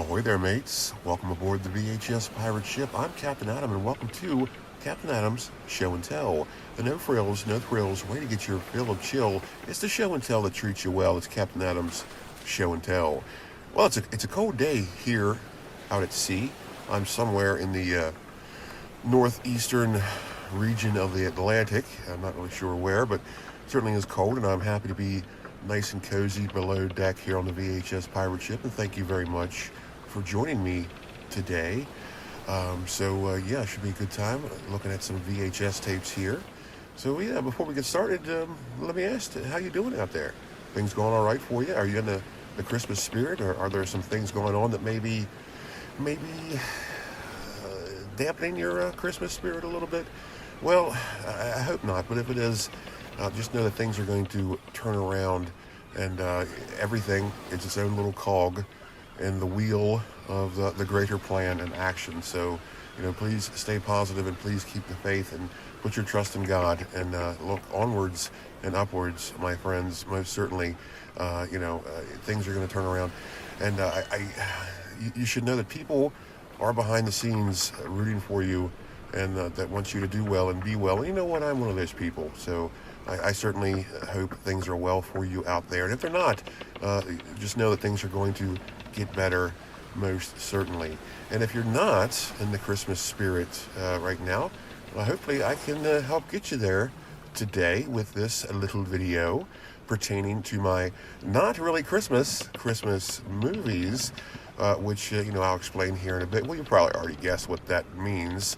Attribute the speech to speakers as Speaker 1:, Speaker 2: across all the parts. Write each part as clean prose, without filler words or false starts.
Speaker 1: Ahoy there, mates. Welcome aboard the VHS Pirate Ship. I'm Captain Adam, and welcome to Captain Adam's Show and Tell. The no frills, no thrills way to get your fill of chill. It's the show and tell that treats you well. It's Captain Adam's Show and Tell. Well, it's a cold day here out at sea. I'm somewhere in the northeastern region of the Atlantic. I'm not really sure where, but it certainly is cold, and I'm happy to be nice and cozy below deck here on the VHS Pirate Ship, and thank you very much for joining me today. Yeah, it should be a good time looking at some VHS tapes here. So yeah, before we get started, let me ask, how you doing out there? Things going all right for you? Are you in the Christmas spirit, or are there some things going on that maybe dampening your Christmas spirit a little bit? Well, I hope not, but if it is, just know that things are going to turn around, and everything is its own little cog in the wheel of the greater plan and action. So, please stay positive, and please keep the faith and put your trust in God, and look onwards and upwards, my friends. Most certainly, things are going to turn around, and you should know that people are behind the scenes rooting for you, and that want you to do well and be well. And you know what? I'm one of those people. So I certainly hope things are well for you out there. And if they're not, just know that things are going to get better, most certainly. And if you're not in the Christmas spirit right now, hopefully I can help get you there today with this little video pertaining to my not really Christmas movies, which I'll explain here in a bit. Well, you probably already guessed what that means.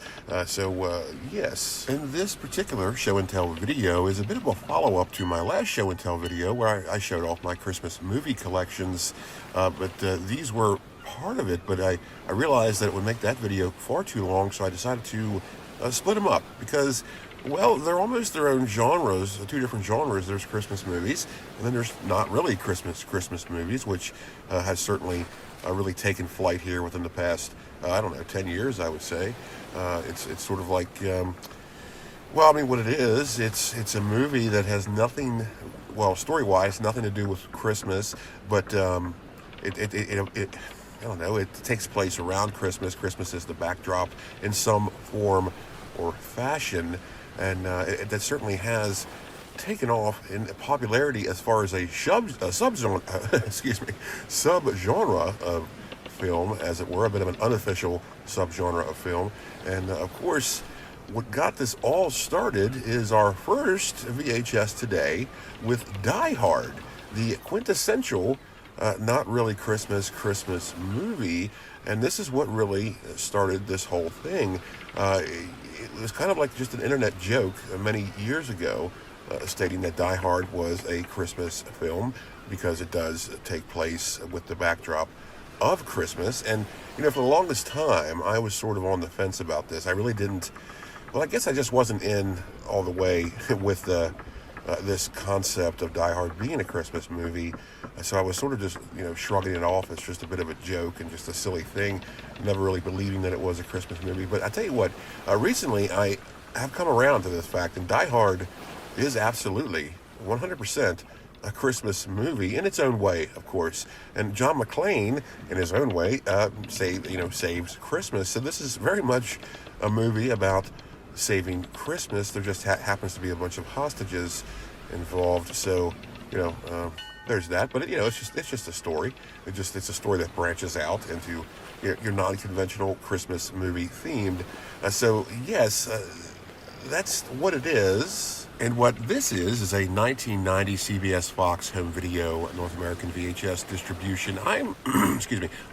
Speaker 1: Yes. And this particular show and tell video is a bit of a follow-up to my last show and tell video, where I showed off my Christmas movie collections. But these were part of it, but I realized that it would make that video far too long, so I decided to split them up, because, well, they're almost their own genres, two different genres. There's Christmas movies, and then there's not really Christmas movies, which has certainly really taken flight here within the past, 10 years, I would say. It's sort of like, what it is, it's a movie that has nothing, story-wise, nothing to do with Christmas, but it takes place around Christmas. Christmas is the backdrop in some form or fashion, and that certainly has taken off in popularity as far as a subgenre of film, as it were, a bit of an unofficial subgenre of film. And of course, what got this all started is our first VHS today with Die Hard, the quintessential not really Christmas movie. And this is what really started this whole thing. It was kind of like just an internet joke many years ago, stating that Die Hard was a Christmas film because it does take place with the backdrop of Christmas. And for the longest time I was sort of on the fence about this. I really didn't, I guess I just wasn't in all the way with this concept of Die Hard being a Christmas movie. So I was sort of just, shrugging it off as just a bit of a joke and just a silly thing, never really believing that it was a Christmas movie. But I tell you what, recently I have come around to this fact, and Die Hard is absolutely 100% a Christmas movie in its own way, of course. And John McClane, in his own way, saves Christmas. So this is very much a movie about saving Christmas. There just happens to be a bunch of hostages involved. So, there's that. But it's just a story. It's a story that branches out into your non-conventional Christmas movie themed. So yes, that's what it is. And what this is a 1990 CBS Fox home video North American VHS distribution. I'm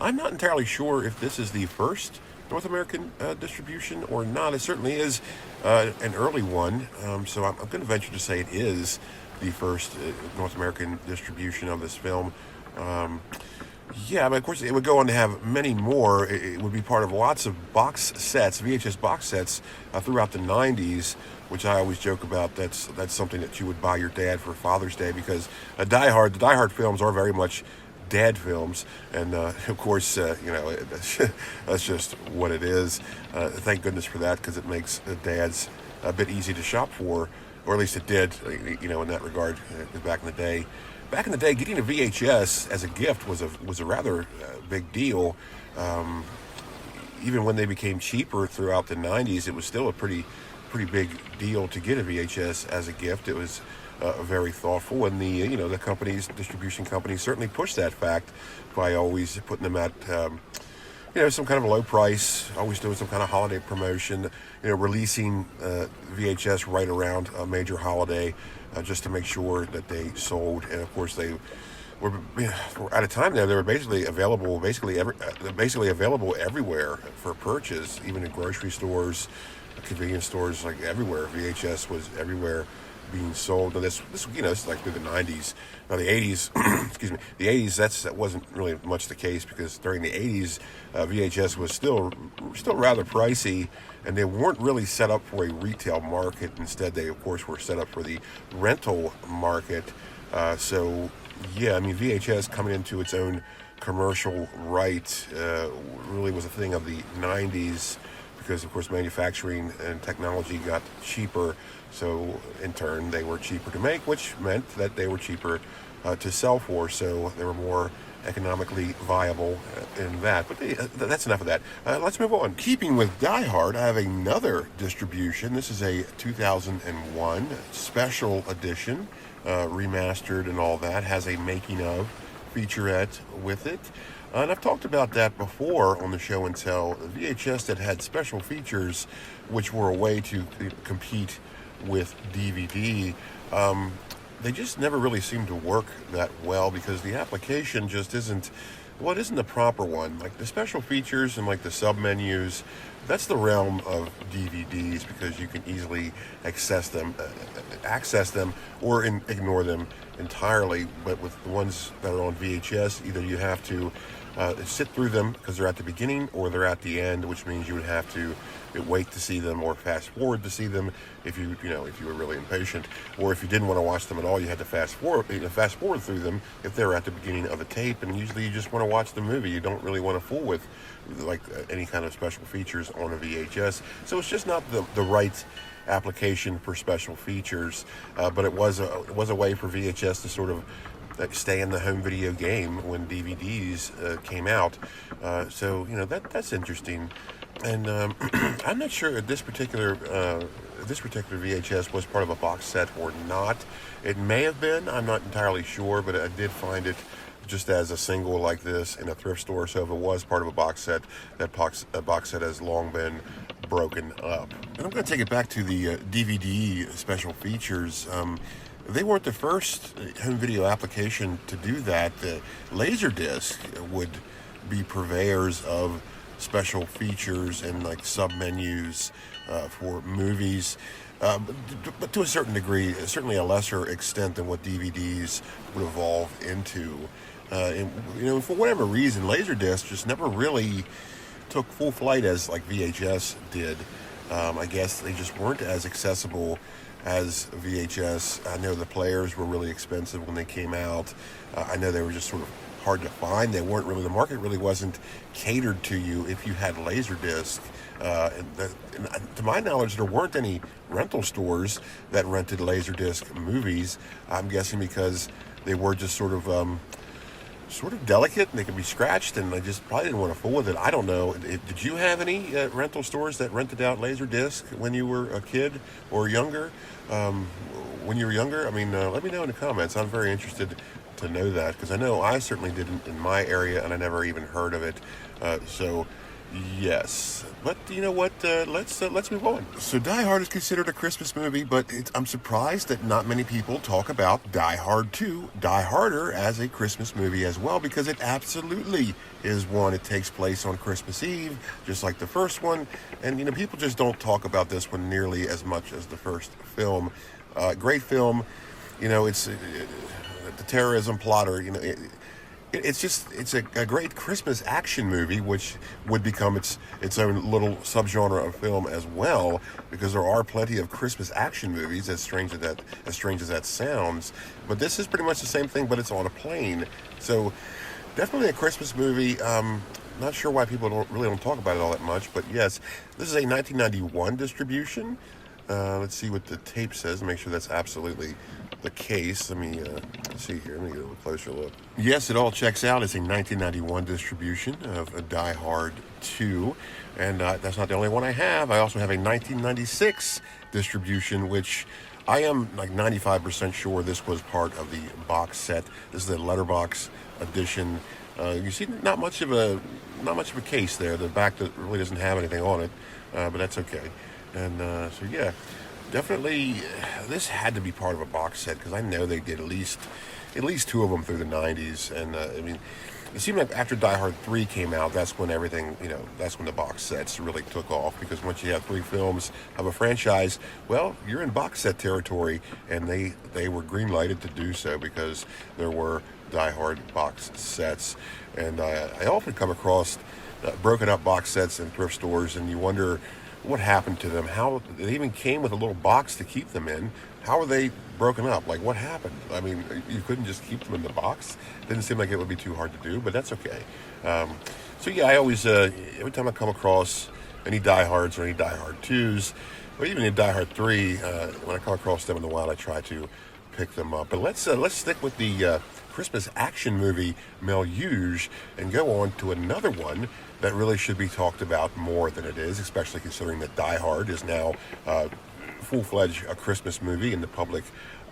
Speaker 1: I'm not entirely sure if this is the first North American distribution or not. It certainly is an early one. So I'm going to venture to say it is the first North American distribution of this film. But of course it would go on to have many more. It would be part of lots of box sets, VHS box sets, throughout the 90s, which I always joke about. That's something that you would buy your dad for Father's Day, because the Die Hard films are very much dad films, and of course, that's just what it is. Thank goodness for that, because it makes dads a bit easy to shop for, or at least it did, in that regard, back in the day. back in the day, getting a VHS as a gift was a rather big deal. Um, Even when they became cheaper throughout the 90s, it was still a pretty big deal to get a VHS as a gift. It was very thoughtful, and the distribution companies certainly pushed that fact by always putting them at some kind of a low price, always doing some kind of holiday promotion, releasing VHS right around a major holiday, just to make sure that they sold. And of course they were, at a time there, they were basically available everywhere for purchase, even in grocery stores, convenience stores, like everywhere. VHS was everywhere being sold. And this it's like through the 90s. Now the 80s, excuse me, the 80s, that wasn't really much the case, because during the 80s, VHS was still rather pricey, and they weren't really set up for a retail market. Instead, they of course were set up for the rental market. So yeah, I mean, VHS coming into its own commercial right really was a thing of the 90s, because of course manufacturing and technology got cheaper, so in turn they were cheaper to make, which meant that they were cheaper to sell for, so they were more economically viable in that. But that's enough of that. Let's move on. Keeping with Die Hard, I have another distribution. This is a 2001 special edition, remastered and all that. Has a making of featurette with it. And I've talked about that before on the show and tell. VHS that had special features, which were a way to compete with DVD. They just never really seem to work that well, because the application just isn't the proper one. Like the special features and like the sub-menus, that's the realm of DVDs, because you can easily access them or ignore them entirely. But with the ones that are on VHS, either you have to sit through them because they're at the beginning, or they're at the end, which means you would have to wait to see them or fast forward to see them if you were really impatient, or if you didn't want to watch them at all, you had to fast forward through them if they're at the beginning of a tape. And usually you just want to watch the movie. You don't really want to fool with like any kind of special features on a VHS. So it's just not the right application for special features. But it was a way for VHS to sort of stay in the home video game when DVDs came out. So that's interesting. And I'm not sure if this particular VHS was part of a box set or not. It may have been. I'm not entirely sure, but I did find it just as a single like this in a thrift store. So if it was part of a box set, that box set has long been broken up. And I'm going to take it back to the DVD special features. They weren't the first home video application to do that. Laserdisc would be purveyors of special features and like sub-menus for movies, but to a certain degree, certainly a lesser extent than what DVDs would evolve into. And for whatever reason, Laserdisc just never really took full flight as like VHS did. I guess they just weren't as accessible as VHS. I know the players were really expensive when they came out. I know they were just sort of hard to find. They weren't really, the market really wasn't catered to you if you had Laserdisc. And to my knowledge, there weren't any rental stores that rented Laserdisc movies. I'm guessing because they were just sort of delicate and they could be scratched, and I just probably didn't want to fool with it. I don't know. Did you have any rental stores that rented out Laserdisc when you were a kid or younger? When you were younger? I mean, let me know in the comments. I'm very interested to know that, because I know I certainly didn't in my area, and I never even heard of it. So yes, but you know what? Let's move on. So Die Hard is considered a Christmas movie, but I'm surprised that not many people talk about Die Hard 2, Die Harder, as a Christmas movie as well, because it absolutely is one. It takes place on Christmas Eve, just like the first one, and people just don't talk about this one nearly as much as the first film. Great film. It's the terrorism plotter. It's a great Christmas action movie, which would become its own little subgenre of film as well, because there are plenty of Christmas action movies, as strange as that sounds. But this is pretty much the same thing, but it's on a plane. So definitely a Christmas movie. Not sure why people don't talk about it all that much, but yes, this is a 1991 distribution. Let's see what the tape says. Make sure that's absolutely the case. Let me see here. Let me get a little closer look. Yes, it all checks out. It's a 1991 distribution of a Die Hard 2. And that's not the only one I have. I also have a 1996 distribution, which I am like 95% sure this was part of the box set. This is the letterbox edition. You see, not much of a case there. The back that really doesn't have anything on it, but that's okay. And so yeah, definitely this had to be part of a box set because I know they did at least two of them through the 90s. And I mean, it seemed like after Die Hard 3 came out, that's when everything, that's when the box sets really took off, because once you have 3 films of a franchise, well, you're in box set territory, and they were green-lighted to do so because there were Die Hard box sets. And I often come across broken up box sets in thrift stores, and you wonder what happened to them. How they even came with a little box to keep them in. How were they broken up? Like, what happened? I mean, you couldn't just keep them in the box. Didn't seem like it would be too hard to do, but that's okay. So yeah, I always every time I come across any Die Hards or any Die Hard 2s, or even in Die Hard 3, when I come across them in the wild, I try to pick them up. But let's stick with the Christmas action movie milieu and go on to another one that really should be talked about more than it is, especially considering that Die Hard is now full-fledged a Christmas movie in the public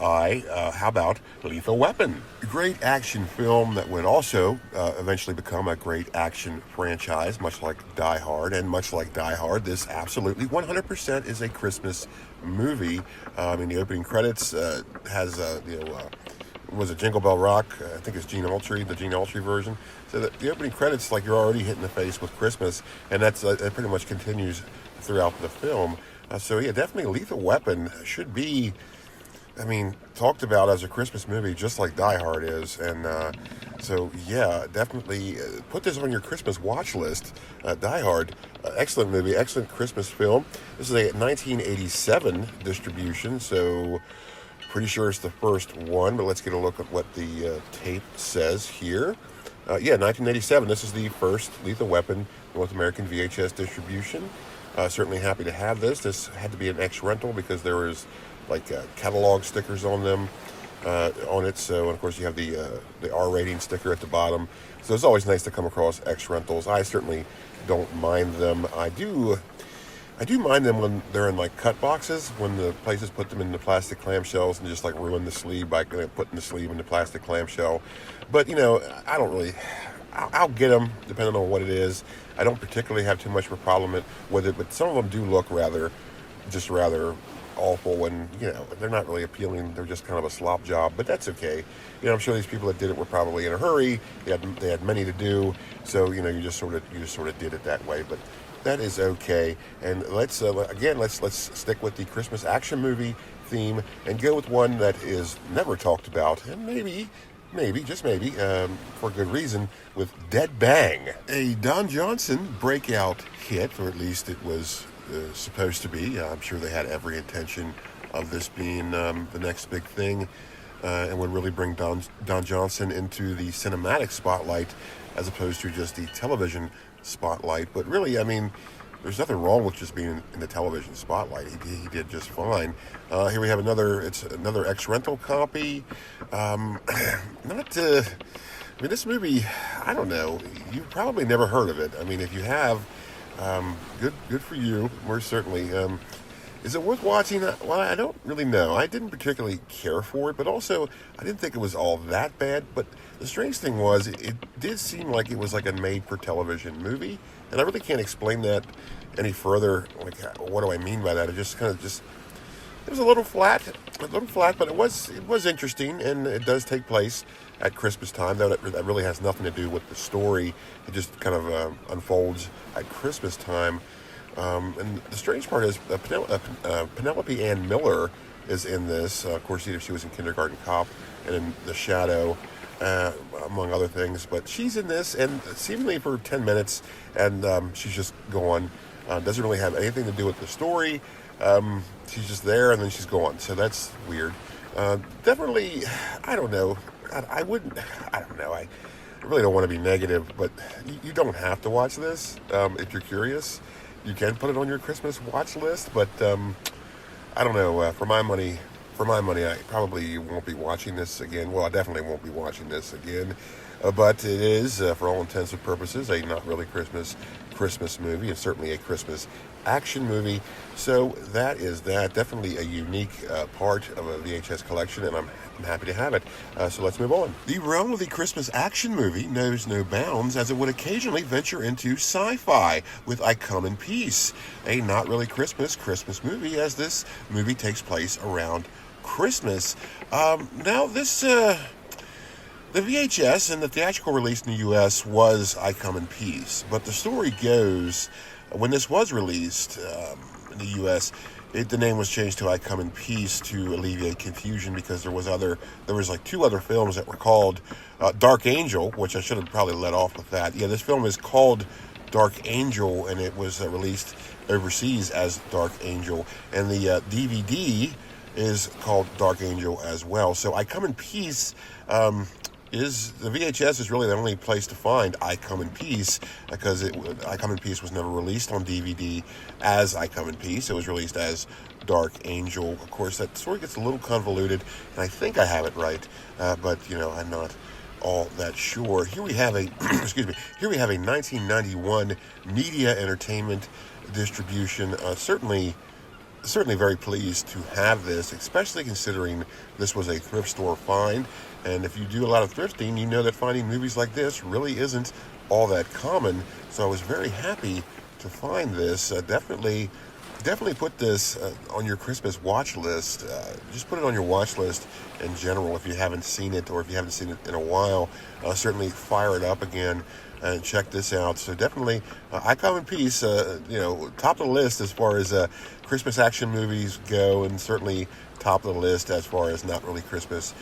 Speaker 1: eye. How about Lethal Weapon? A great action film that would also eventually become a great action franchise, much like Die Hard. And much like Die Hard, this absolutely 100% is a Christmas movie. I mean, the opening credits has, was it Jingle Bell Rock? I think it's the Gene Autry version. So the opening credits, like, you're already hit in the face with Christmas, and that pretty much continues throughout the film. So yeah, definitely Lethal Weapon should be, I mean, talked about as a Christmas movie, just like Die Hard is. And so yeah, definitely put this on your Christmas watch list. Die Hard, excellent movie, excellent Christmas film. This is a 1987 distribution, so pretty sure it's the first one, but let's get a look at what the tape says here. Yeah, 1987, this is the first Lethal Weapon North American VHS distribution. Certainly happy to have this. This had to be an X rental because there was like catalog stickers on them, on it. So, and of course, you have the R rating sticker at the bottom. So it's always nice to come across X rentals. I certainly don't mind them. I do mind them when they're in like cut boxes, when the places put them in the plastic clamshells and just like ruin the sleeve by putting the sleeve in the plastic clamshell. But I don't really. I'll get them depending on what it is. I don't particularly have too much of a problem with it, but some of them do look rather awful when, they're not really appealing. They're just kind of a slop job, but that's okay. I'm sure these people that did it were probably in a hurry. They had many to do, so you just sort of did it that way. But that is okay. And let's stick with the Christmas action movie theme and go with one that is never talked about, and maybe, just maybe, for good reason, with Dead Bang. A Don Johnson breakout hit, or at least it was supposed to be. I'm sure they had every intention of this being the next big thing, and would really bring Don Johnson into the cinematic spotlight as opposed to just the television spotlight. But really, I mean, there's nothing wrong with just being in the television spotlight. He did just fine. Here we have another X rental copy. This movie, I don't know. You've probably never heard of it. I mean, if you have, good for you. More certainly. Is it worth watching? Well, I don't really know. I didn't particularly care for it, but also I didn't think it was all that bad. But the strange thing was, it did seem like it was like a made-for-television movie, and I really can't explain that any further. Like, what do I mean by that? It just kind of it was a little flat, but it was interesting, and it does take place at Christmas time. That really has nothing to do with the story. It just kind of unfolds at Christmas time. And the strange part is Penelope Ann Miller is in this. Of course, she was in Kindergarten Cop and in The Shadow, among other things. But she's in this, and seemingly for 10 minutes, and she's just gone. Doesn't really have anything to do with the story. She's just there, and then she's gone. So that's weird. Definitely, I don't know. I don't know. I really don't want to be negative, but you don't have to watch this if you're curious. You can put it on your Christmas watch list, but I don't know. For my money, for my money, I probably won't be watching this again. Well, I definitely won't be watching this again. But it is, for all intents and purposes, a not really Christmas movie, and certainly a Christmas action movie. So that is that. Definitely a unique part of a VHS collection, and I'm happy to have it. So let's move on. The realm of the Christmas action movie knows no bounds, as it would occasionally venture into sci-fi with I Come in Peace, a not really Christmas movie, as this movie takes place around Christmas. Now this. The VHS and the theatrical release in the U.S. was I Come in Peace, but the story goes, when this was released in the U.S., the name was changed to I Come in Peace to alleviate confusion, because there was like two other films that were called Dark Angel, which I should have probably let off with that. Yeah, this film is called Dark Angel, and it was released overseas as Dark Angel, and the DVD is called Dark Angel as well. So I Come in Peace is the VHS is really the only place to find I Come in Peace, because I Come in Peace was never released on DVD as I Come in Peace. It was released as Dark Angel. Of course, that story gets a little convoluted, and I think I have it right, but I'm not all that sure. Here we have a excuse me. Here we have a 1991 media entertainment distribution. Certainly very pleased to have this, especially considering this was a thrift store find. And if you do a lot of thrifting, you know that finding movies like this really isn't all that common. So I was very happy to find this. Definitely put this on your Christmas watch list. Just put it on your watch list in general if you haven't seen it, or if you haven't seen it in a while. Certainly fire it up again and check this out. So definitely, I Come in Peace, top of the list as far as Christmas action movies go, and certainly top of the list as far as not really Christmas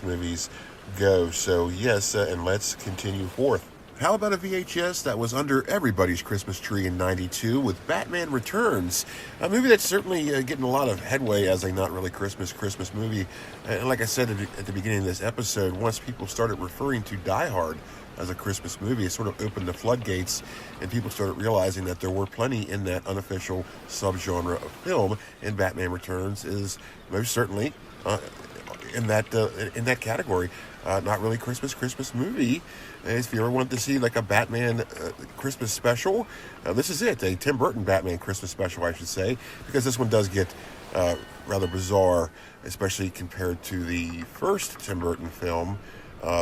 Speaker 1: movies go. So yes, and let's continue forth. How about a VHS that was under everybody's Christmas tree in '92 with Batman Returns, a movie that's certainly getting a lot of headway as a not really Christmas movie. And like I said at the beginning of this episode, once people started referring to Die Hard as a Christmas movie, it sort of opened the floodgates, and people started realizing that there were plenty in that unofficial subgenre of film, and Batman Returns is most certainly in that category. Not really Christmas movie. If you ever wanted to see like a Batman Christmas special, this is it. A Tim Burton Batman Christmas special, I should say, because this one does get rather bizarre, especially compared to the first Tim Burton film.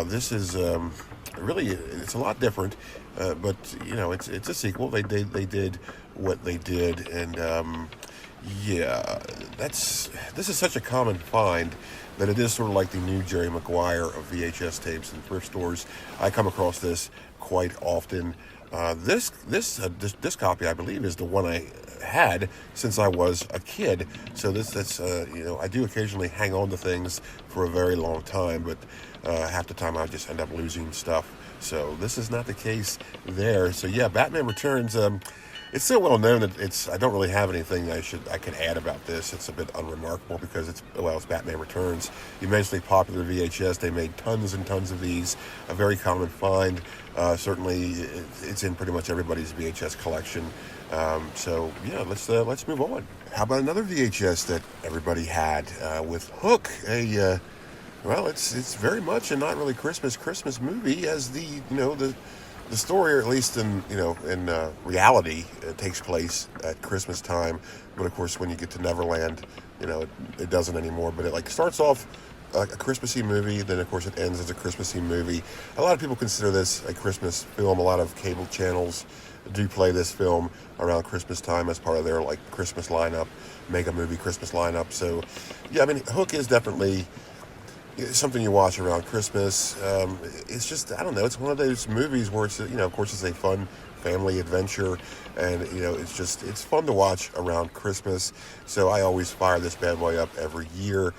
Speaker 1: This is really, it's a lot different, but it's a sequel. They did what they did, and this is such a common find that it is sort of like the new Jerry Maguire of VHS tapes in thrift stores. I come across this quite often. This copy, I believe, is the one I had since I was a kid. So that's I do occasionally hang on to things for a very long time, but half the time I just end up losing stuff. So this is not the case there. So yeah, Batman Returns. It's so well known that I don't really have anything I could add about this. It's a bit unremarkable because it's Batman Returns. Immensely popular VHS. They made tons and tons of these. A very common find. Certainly, it's in pretty much everybody's VHS collection. So yeah, let's move on. How about another VHS that everybody had with Hook? It's very much a not really Christmas movie, as the story, or at least in reality, it takes place at Christmas time. But of course, when you get to Neverland, it doesn't anymore. But it starts off a Christmassy movie, then of course it ends as a Christmassy movie. A lot of people consider this a Christmas film. A lot of cable channels do play this film around Christmas time as part of their Christmas lineup, mega movie Christmas lineup. So yeah, Hook is definitely something you watch around Christmas. It's just, I don't know, it's one of those movies where it's, of course it's a fun family adventure, and it's fun to watch around Christmas. So I always fire this bad boy up every year.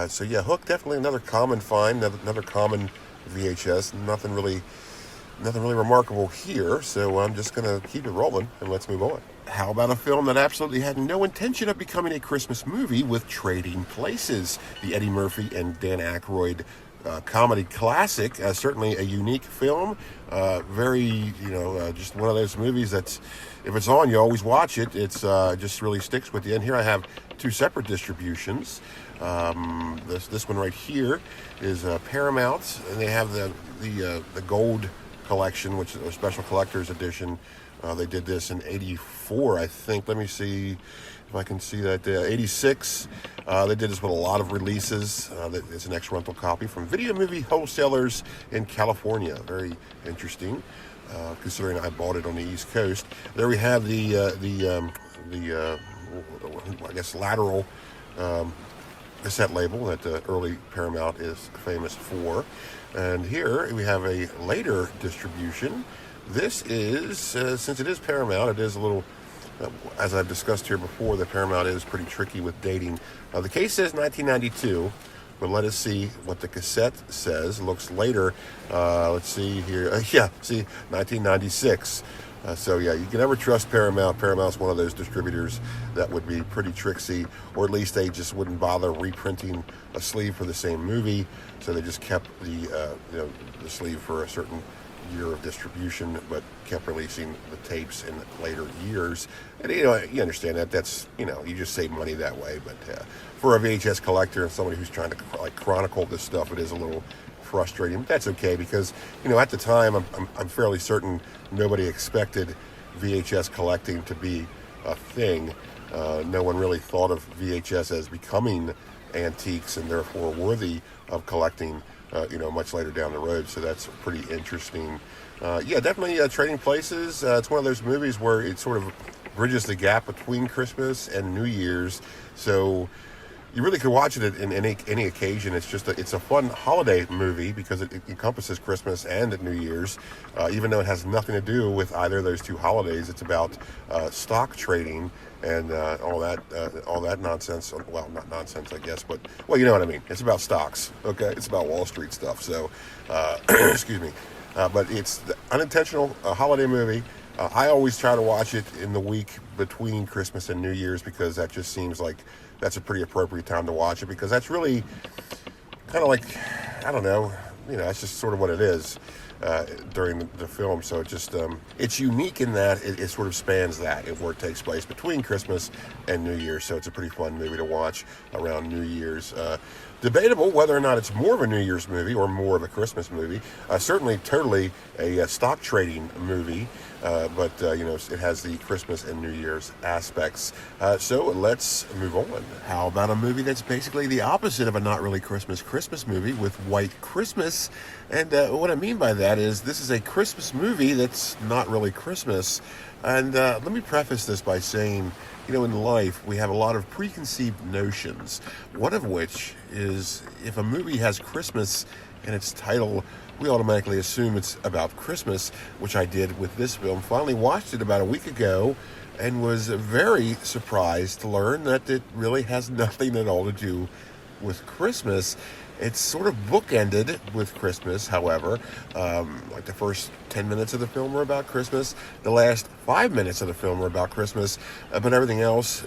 Speaker 1: So yeah, Hook, definitely another common find, another common VHS. Nothing really remarkable here. So I'm just gonna keep it rolling, and let's move on. How about a film that absolutely had no intention of becoming a Christmas movie with Trading Places, the Eddie Murphy and Dan Aykroyd comedy classic? Certainly a unique film. Very, just one of those movies that's, if it's on, you always watch it. It's just really sticks with you. And here I have two separate distributions. This one right here is Paramount, and they have the gold collection, which is a special collector's edition. They did this in '84, I think. Let me see if I can see that. '86. They did this with a lot of releases. It's an ex-rental copy from Video Movie Wholesalers in California. Very interesting, considering I bought it on the East Coast. There we have the I guess lateral cassette label that the early Paramount is famous for. And here we have a later distribution. This is, since it is Paramount, it is a little, as I've discussed here before, the Paramount is pretty tricky with dating. The case says 1992, but let us see what the cassette says. It looks later. Let's see here. Yeah, see, 1996. So yeah, you can never trust Paramount. Paramount's one of those distributors that would be pretty tricksy, or at least they just wouldn't bother reprinting a sleeve for the same movie. So they just kept the sleeve for a certain year of distribution, but kept releasing the tapes in later years. And you understand that. That's you just save money that way. But for a VHS collector and somebody who's trying to chronicle this stuff, it is a little frustrating. But that's okay, because at the time I'm fairly certain nobody expected VHS collecting to be a thing. No one really thought of VHS as becoming antiques and therefore worthy of collecting much later down the road. So that's pretty interesting. Definitely Trading Places. It's one of those movies where it sort of bridges the gap between Christmas and New Year's. So you really could watch it in any occasion. It's a fun holiday movie because it encompasses Christmas and New Year's, even though it has nothing to do with either of those two holidays. It's about stock trading and all that nonsense. Well, not nonsense, I guess, but you know what I mean. It's about stocks. Okay, it's about Wall Street stuff. So, excuse me, but it's the unintentional holiday movie. I always try to watch it in the week between Christmas and New Year's because that just seems like that's a pretty appropriate time to watch it, because that's really kind of like, I don't know, that's just sort of what it is during the film. So it's unique in that it sort of spans that, where it takes place between Christmas and New Year's. So it's a pretty fun movie to watch around New Year's. Debatable whether or not it's more of a New Year's movie or more of a Christmas movie. Certainly totally a stock trading movie, but it has the Christmas and New Year's aspects. So let's move on. How about a movie that's basically the opposite of a not really Christmas movie with White Christmas? And what I mean by that is this is a Christmas movie that's not really Christmas. And let me preface this by saying, in life, we have a lot of preconceived notions, one of which is if a movie has Christmas in its title, we automatically assume it's about Christmas, which I did with this film. Finally watched it about a week ago and was very surprised to learn that it really has nothing at all to do with Christmas. It's sort of bookended with Christmas, however. Like the first 10 minutes of the film were about Christmas. The last 5 minutes of the film were about Christmas. But everything else,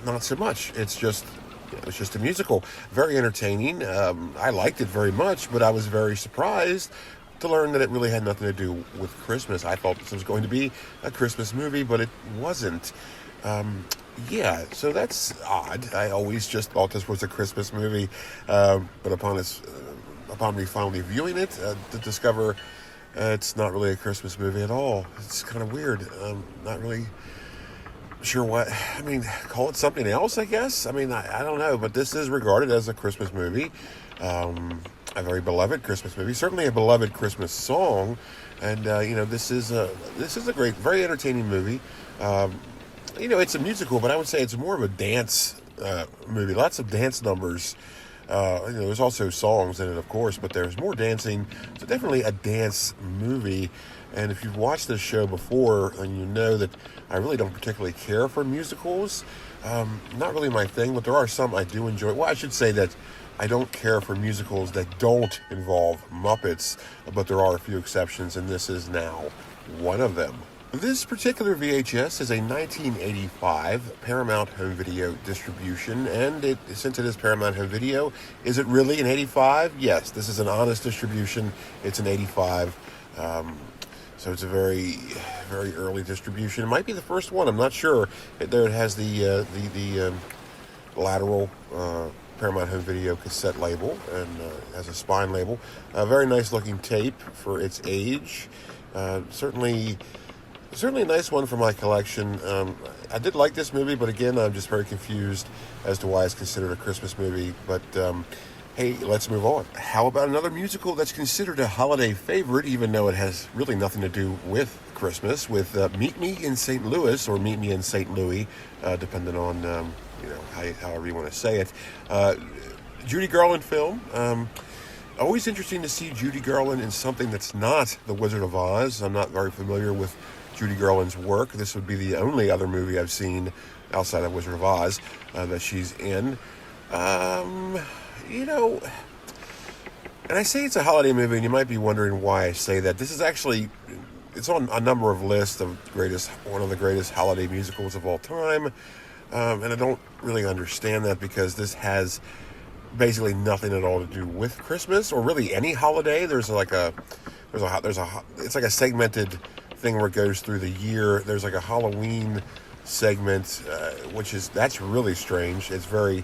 Speaker 1: not so much. It's just a musical. Very entertaining. I liked it very much, but I was very surprised to learn that it really had nothing to do with Christmas. I thought this was going to be a Christmas movie, but it wasn't. So that's odd. I always just thought this was a Christmas movie, but upon me finally viewing it, to discover it's not really a Christmas movie at all. It's kind of weird. Not really sure what. Call it something else, I guess. I don't know, but this is regarded as a Christmas movie, a very beloved Christmas movie, certainly a beloved Christmas song, and this is a great, very entertaining movie. It's a musical, but I would say it's more of a dance movie. Lots of dance numbers. There's also songs in it, of course, but there's more dancing. So definitely a dance movie. And if you've watched this show before, then you know that I really don't particularly care for musicals. Not really my thing, but there are some I do enjoy. Well, I should say that I don't care for musicals that don't involve Muppets, but there are a few exceptions, and this is now one of them. This particular VHS is a 1985 Paramount Home Video distribution, and since it is Paramount Home Video, is it really an 85? Yes, this is an honest distribution. It's an 85. So it's a very, very early distribution. It might be the first one. I'm not sure. There it has the lateral Paramount Home Video cassette label and has a spine label. A very nice looking tape for its age. Certainly a nice one for my collection. I did like this movie, but again, I'm just very confused as to why it's considered a Christmas movie. But hey, let's move on. How about another musical that's considered a holiday favorite, even though it has really nothing to do with Christmas, with Meet Me in St. Louis, or Meet Me in St. Louis, depending on however you want to say it. Judy Garland film. Always interesting to see Judy Garland in something that's not The Wizard of Oz. I'm not very familiar with Judy Garland's work. This would be the only other movie I've seen outside of Wizard of Oz that she's in. And I say it's a holiday movie, and you might be wondering why I say that. This is actually, it's on a number of lists of one of the greatest holiday musicals of all time. And I don't really understand that, because this has basically nothing at all to do with Christmas or really any holiday. It's like a segmented thing where it goes through the year. There's like a Halloween segment, that's really strange. It's very,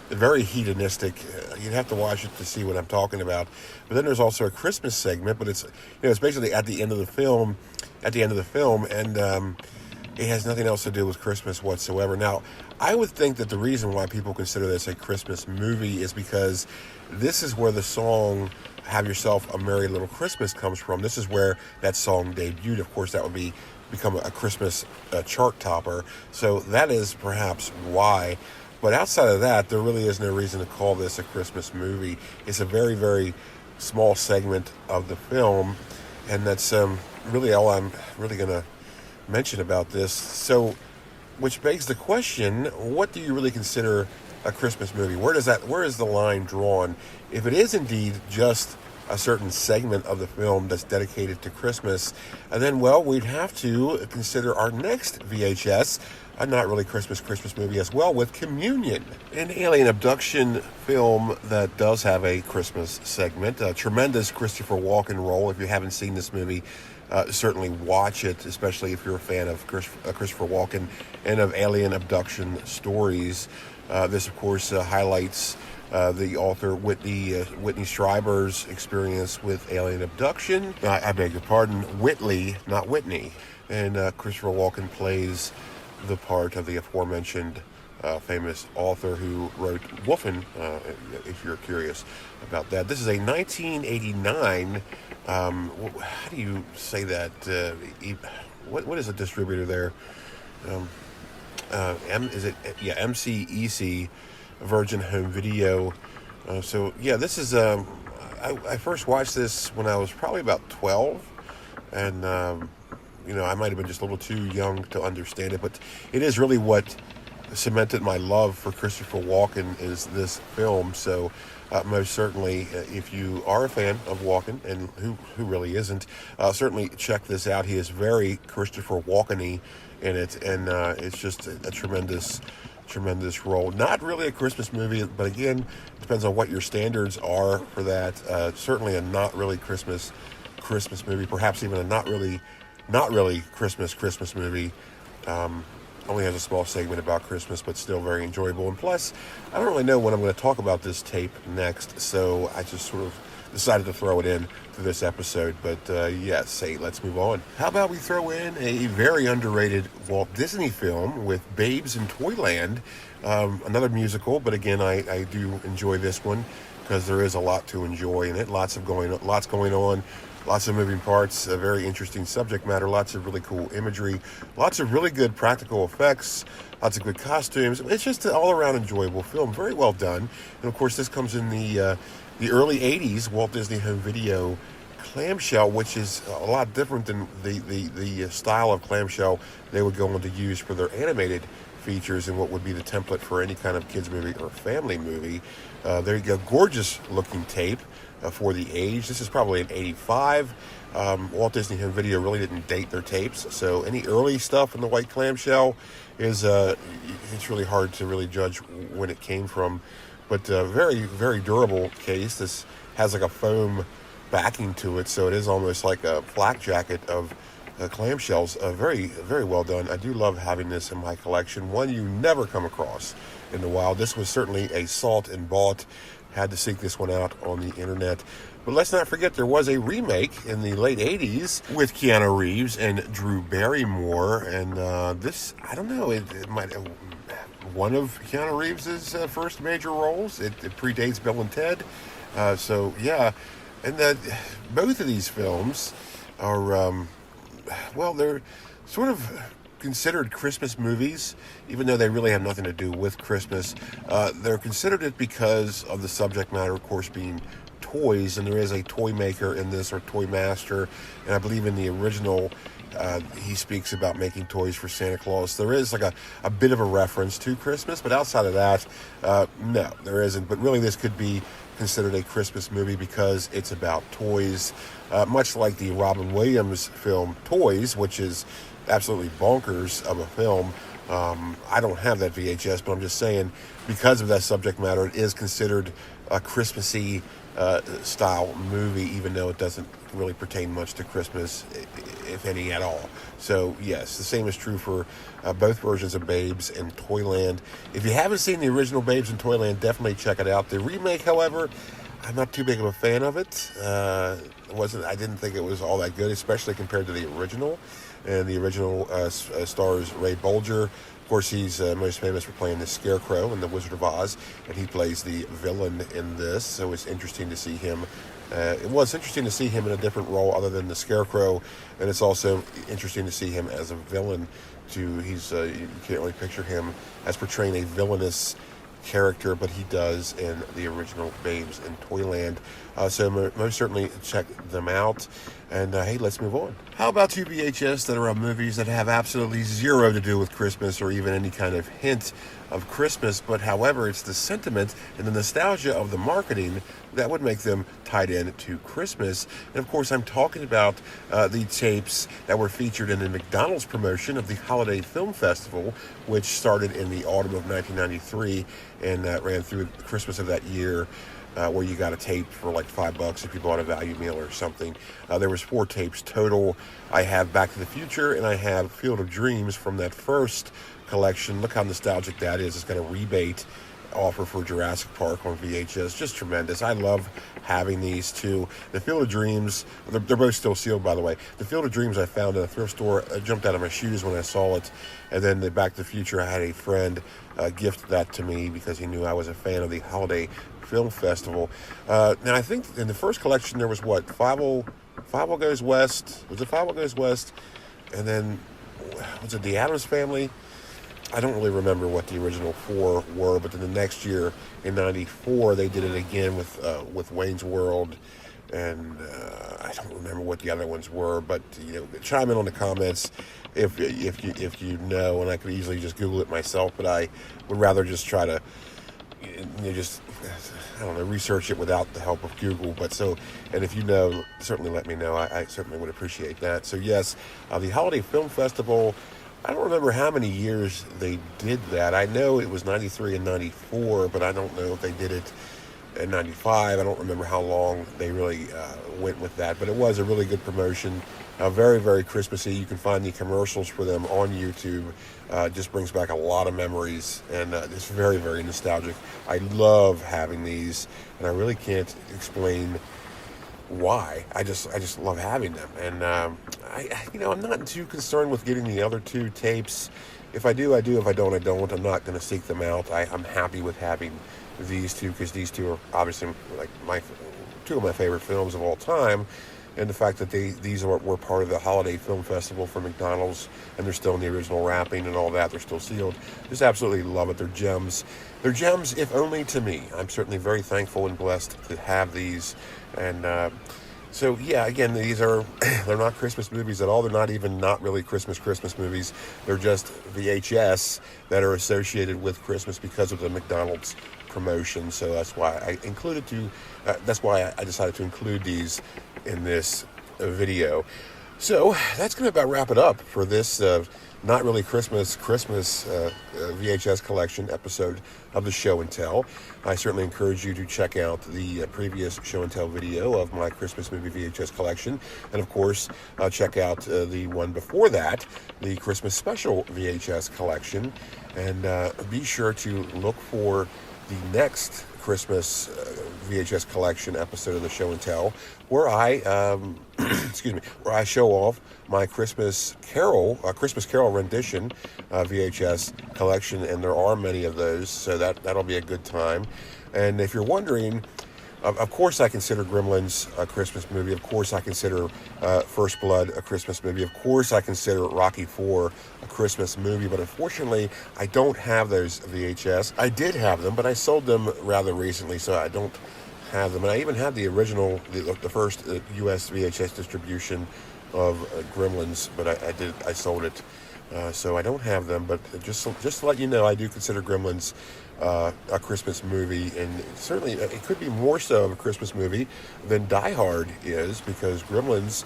Speaker 1: very hedonistic. You'd have to watch it to see what I'm talking about. But then there's also a Christmas segment, but it's basically at the end of the film, and it has nothing else to do with Christmas whatsoever. Now, I would think that the reason why people consider this a Christmas movie is because this is where the song "Have Yourself a Merry Little Christmas" comes from. This is where that song debuted. Of course, that would become a Christmas chart topper. So that is perhaps why. But outside of that, there really is no reason to call this a Christmas movie. It's a very, very small segment of the film, and that's really all I'm really going to mention about this. So, which begs the question, what do you really consider a Christmas movie? Where is the line drawn? If it is indeed just a certain segment of the film that's dedicated to Christmas, and then, well, we'd have to consider our next VHS, a not really Christmas movie as well, with Communion, an alien abduction film that does have a Christmas segment. A tremendous Christopher Walken role. If you haven't seen this movie, certainly watch it, especially if you're a fan of Christopher Walken and of alien abduction stories. This, of course, highlights the author Whitney Schreiber's experience with alien abduction. I beg your pardon, Whitley, not Whitney. And Christopher Walken plays the part of the aforementioned famous author who wrote Wolfen, if you're curious about that. This is a 1989, how do you say that? What is a distributor there? MCEC, Virgin Home Video. This is, I first watched this when I was probably about 12, and I might have been just a little too young to understand it, but it is really what cemented my love for Christopher Walken is this film. So most certainly, if you are a fan of Walken, and who really isn't, certainly check this out. He is very Christopher Walken-y in it, and it's just a tremendous role. Not really a Christmas movie, but again, depends on what your standards are for that. Certainly a not really Christmas movie, perhaps even a not really Christmas movie. Only has a small segment about Christmas, but still very enjoyable. And plus, I don't really know when I'm going to talk about this tape next, so I just sort of decided to throw it in to this episode. But yes, hey, let's move on. How about we throw in a very underrated Walt Disney film with Babes in Toyland, another musical, but again, I do enjoy this one because there is a lot to enjoy in it. Lots going on. Lots of moving parts, a very interesting subject matter, lots of really cool imagery, lots of really good practical effects, lots of good costumes. It's just an all-around enjoyable film, very well done. And of course, this comes in the early 80s Walt Disney Home Video clamshell, which is a lot different than the style of clamshell they would go on to use for their animated features and what would be the template for any kind of kids movie or family movie. There you go, gorgeous looking tape for the age. This is probably an 85. Walt Disney Home Video really didn't date their tapes, so any early stuff in the white clamshell is it's really hard to really judge when it came from, but very, very durable case. This has like a foam backing to it, so it is almost like a flak jacket of clamshells. Very, very well done. I do love having this in my collection. One you never come across in the wild. This was certainly a sought and bought. Had to seek this one out on the internet. But let's not forget there was a remake in the late 80s with Keanu Reeves and Drew Barrymore. And this, I don't know, it might one of Keanu Reeves' first major roles. It predates Bill and Ted. So, yeah. And both of these films are, well, they're sort of considered Christmas movies, even though they really have nothing to do with Christmas. They're considered it because of the subject matter, of course, being toys, and there is a toy maker in this, or toy master, and I believe in the original he speaks about making toys for Santa Claus. There is like a bit of a reference to Christmas, but outside of that, no, there isn't. But really, this could be considered a Christmas movie because it's about toys, much like the Robin Williams film Toys, which is absolutely bonkers of a film. I don't have that VHS, but I'm just saying, because of that subject matter, it is considered a Christmassy style movie, even though it doesn't really pertain much to Christmas, if any at all. So yes, the same is true for both versions of Babes in Toyland. If you haven't seen the original Babes in Toyland, definitely check it out. The remake, however, I'm not too big of a fan of it. I didn't think it was all that good, especially compared to the original. And the original stars Ray Bolger. Of course, he's most famous for playing the Scarecrow in The Wizard of Oz, and he plays the villain in this. So it's interesting to see him. It was interesting to see him in a different role other than the Scarecrow, and it's also interesting to see him as a villain. You can't really picture him as portraying a villainous character, but he does in the original Babes in Toyland. So most certainly check them out. And hey, let's move on. How about two VHS that are of movies that have absolutely zero to do with Christmas or even any kind of hint of Christmas, but however, it's the sentiment and the nostalgia of the marketing that would make them tied in to Christmas. And of course, I'm talking about the tapes that were featured in the McDonald's promotion of the Holiday Film Festival, which started in the autumn of 1993 and ran through Christmas of that year. Where you got a tape for like $5 if you bought a value meal or something. There was 4 tapes total. I have Back to the Future and I have Field of Dreams from that first collection. Look how nostalgic that is. It's got a rebate offer for Jurassic Park on VHS. Just tremendous. I love having these two. The Field of Dreams, they're both still sealed, by the way. The Field of Dreams I found in a thrift store. I jumped out of my shoes when I saw it. And then the Back to the Future, I had a friend gift that to me because he knew I was a fan of the Holiday Film Festival. Now, I think in the first collection there was what? 5-O Goes West. Was it 5-O Goes West? And then, was it The Addams Family? I don't really remember what the original 4 were, but then the next year, in 94, they did it again with Wayne's World, and I don't remember what the other ones were, but, chime in on the comments if you know, and I could easily just Google it myself, but I would rather just try to, research it without the help of Google. And if you know, certainly let me know. I certainly would appreciate that. So yes, the Holiday Film Festival, I don't remember how many years they did that. I know it was 93 and 94, but I don't know if they did it in 95. I don't remember how long they really went with that, but it was a really good promotion. Very, very Christmassy. You can find the commercials for them on YouTube. Just brings back a lot of memories, and it's very, very nostalgic. I love having these, and I really can't explain why. I just love having them, and I'm not too concerned with getting the other 2 tapes. If I do, I do. If I don't, I don't. I'm not going to seek them out. I'm happy with having these 2 because these 2 are obviously like 2 of my favorite films of all time. And the fact that these were part of the Holiday Film Festival for McDonald's, and they're still in the original wrapping and all that. They're still sealed. Just absolutely love it. They're gems. They're gems, if only to me. I'm certainly very thankful and blessed to have these. And so, yeah, again, these are, they're not Christmas movies at all. They're not really Christmas movies. They're just VHS that are associated with Christmas because of the McDonald's promotion. So that's why I decided to include these in this video. So that's going to about wrap it up for this Not Really Christmas VHS collection episode of the Show and Tell. I certainly encourage you to check out the previous Show and Tell video of my Christmas movie VHS collection. And of course, check out the one before that, the Christmas special VHS collection. And be sure to look for the next Christmas VHS collection episode of the Show and Tell, where I where I show off my Christmas Carol rendition VHS collection, and there are many of those, so that'll be a good time. And if you're wondering, of course I consider Gremlins a Christmas movie. Of course I consider First Blood a Christmas movie. Of course I consider Rocky IV a Christmas movie. But unfortunately, I don't have those VHS. I did have them, but I sold them rather recently, so I don't have them. And I even had the original, the first U.S. VHS distribution of Gremlins, but I sold it. So I don't have them, but just to let you know, I do consider Gremlins a Christmas movie, and certainly it could be more so of a Christmas movie than Die Hard is, because Gremlins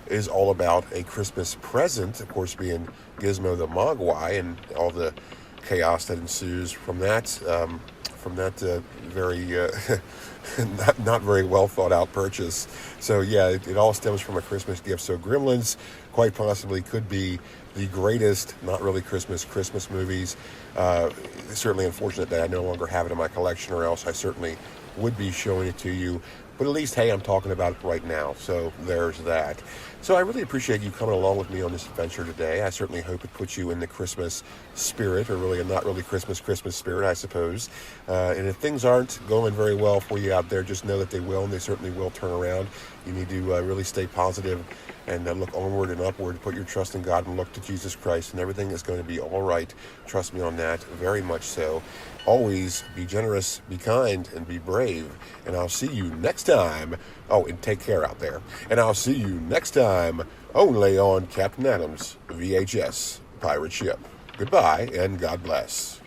Speaker 1: is all about a Christmas present, of course being Gizmo the Mogwai, and all the chaos that ensues from that very not very well thought out purchase. So yeah, it all stems from a Christmas gift. So Gremlins quite possibly could be the greatest Not Really Christmas movies. Certainly unfortunate that I no longer have it in my collection, or else I certainly would be showing it to you. But at least, hey, I'm talking about it right now, so there's that. So I really appreciate you coming along with me on this adventure today. I certainly hope it puts you in the Christmas spirit, or really a Not Really Christmas spirit, I suppose. And if things aren't going very well for you out there, just know that they will, and they certainly will turn around. You need to really stay positive and look onward and upward. Put your trust in God and look to Jesus Christ, and everything is going to be all right. Trust me on that, very much so. Always be generous, be kind, and be brave. And I'll see you next time. Oh, and take care out there. And I'll see you next time only on Captain Adam's VHS Pirate Ship. Goodbye, and God bless.